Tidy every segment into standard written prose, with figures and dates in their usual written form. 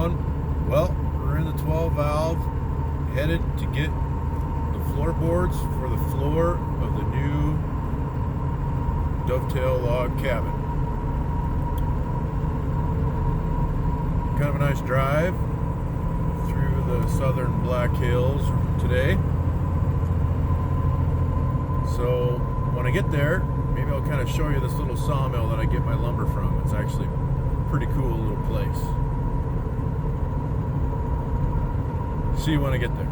everyone. Well, we're in the 12 valve, headed to get the floorboards for the floor of the new Dovetail log cabin. Kind of a nice drive through the southern Black Hills today. So when I get there, maybe I'll kind of show you this little sawmill that I get my lumber from. It's actually a pretty cool little place. See you when I get there.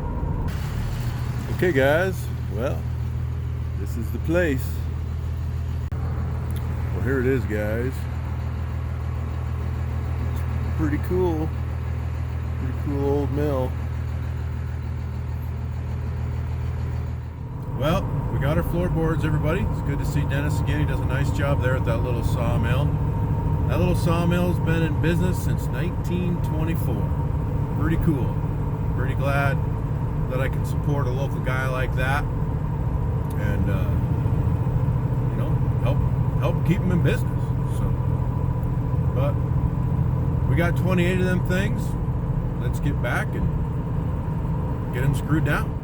Okay guys, well, this is the place. Well, here it is, guys. It's pretty cool old mill. Well, we got our floorboards, everybody. It's good to see Dennis again. He does a nice job there at that little sawmill. That little sawmill's been in business since 1924. Pretty cool. Pretty glad that I can support a local guy like that, and you know, help keep him in business. So, but we got 28 of them things. Let's get back and get them screwed down.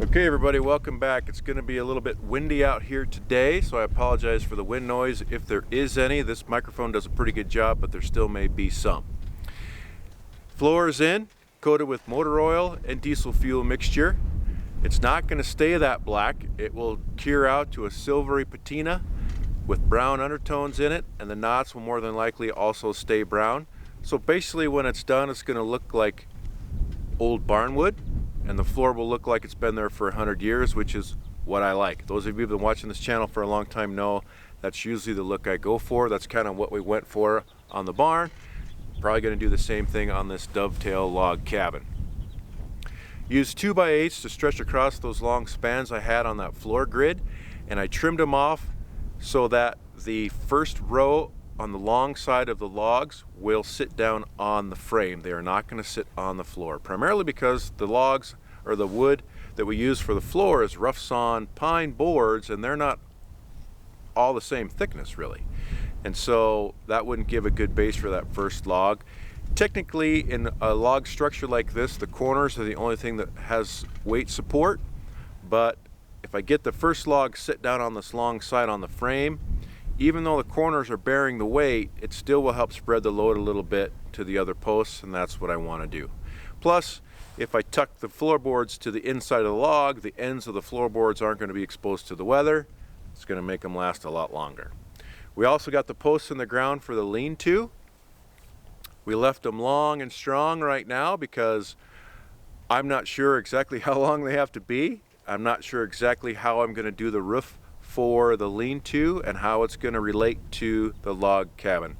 Okay everybody, welcome back. It's going to be a little bit windy out here today, so I apologize for the wind noise if there is any. This microphone does a pretty good job, but there still may be some. Floor is in, coated with motor oil and diesel fuel mixture. It's not going to stay that black. It will cure out to a silvery patina with brown undertones in it, and the knots will more than likely also stay brown. So basically when it's done, it's going to look like old barnwood, and the floor will look like it's been there for 100 years, which is what I like. Those of you who've been watching this channel for a long time know that's usually the look I go for. That's kind of what we went for on the barn. Probably going to do the same thing on this Dovetail log cabin. Use 2x8s to stretch across those long spans I had on that floor grid, and I trimmed them off so that the first row on the long side of the logs will sit down on the frame. They are not going to sit on the floor, primarily because the logs or the wood that we use for the floor is rough sawn pine boards, and they're not all the same thickness really, and so that wouldn't give a good base for that first log. Technically, in a log structure like this, the corners are the only thing that has weight support, but if I get the first log sit down on this long side on the frame, even though the corners are bearing the weight, it still will help spread the load a little bit to the other posts, and that's what I want to do. Plus, if I tuck the floorboards to the inside of the log, the ends of the floorboards aren't going to be exposed to the weather. It's going to make them last a lot longer. We also got the posts in the ground for the lean-to. We left them long and strong right now because I'm not sure exactly how long they have to be. I'm not sure exactly how I'm going to do the roof for the lean-to and how it's going to relate to the log cabin.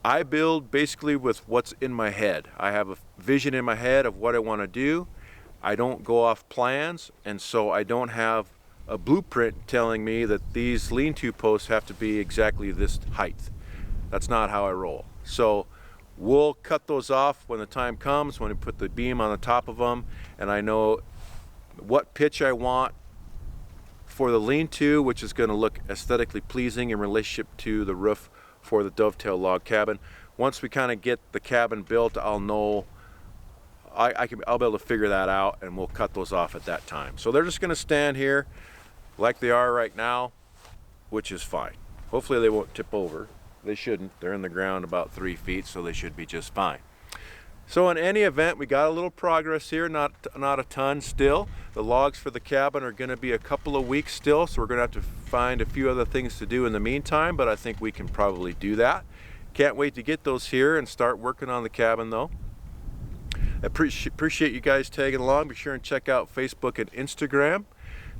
I build basically with what's in my head. I have a vision in my head of what I want to do. I don't go off plans, and so I don't have a blueprint telling me that these lean-to posts have to be exactly this height. That's not how I roll. So we'll cut those off when the time comes, when we put the beam on the top of them, and I know what pitch I want for the lean-to, which is going to look aesthetically pleasing in relationship to the roof for the Dovetail log cabin. Once we kind of get the cabin built, I'll know, I'll be able to figure that out, and we'll cut those off at that time. So they're just going to stand here like they are right now, which is fine. Hopefully they won't tip over. They shouldn't. They're in the ground about 3 feet, so they should be just fine. So in any event, we got a little progress here, not a ton still. The logs for the cabin are going to be a couple of weeks still, so we're going to have to find a few other things to do in the meantime, but I think we can probably do that. Can't wait to get those here and start working on the cabin though. I appreciate you guys tagging along. Be sure and check out Facebook and Instagram.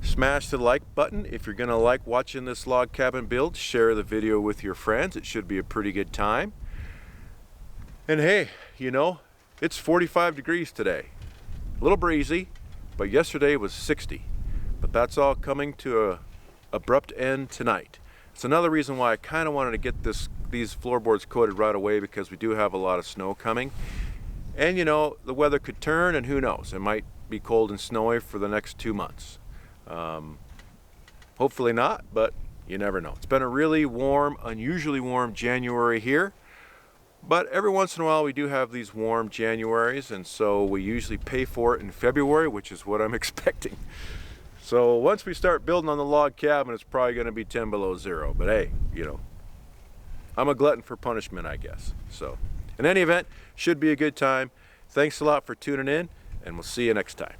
Smash the like button if you're going to like watching this log cabin build. Share the video with your friends. It should be a pretty good time. And hey, you know, it's 45 degrees today. A little breezy, but yesterday was 60. But that's all coming to a abrupt end tonight. It's another reason why I kind of wanted to get these floorboards coated right away, because we do have a lot of snow coming. And you know, the weather could turn, and who knows, it might be cold and snowy for the next 2 months. Hopefully not, but you never know. It's been a really warm, unusually warm January here. But every once in a while we do have these warm Januaries, and so we usually pay for it in February, which is what I'm expecting. So once we start building on the log cabin, it's probably going to be 10 below zero. But hey, you know, I'm a glutton for punishment, I guess. So in any event, should be a good time. Thanks a lot for tuning in, and we'll see you next time.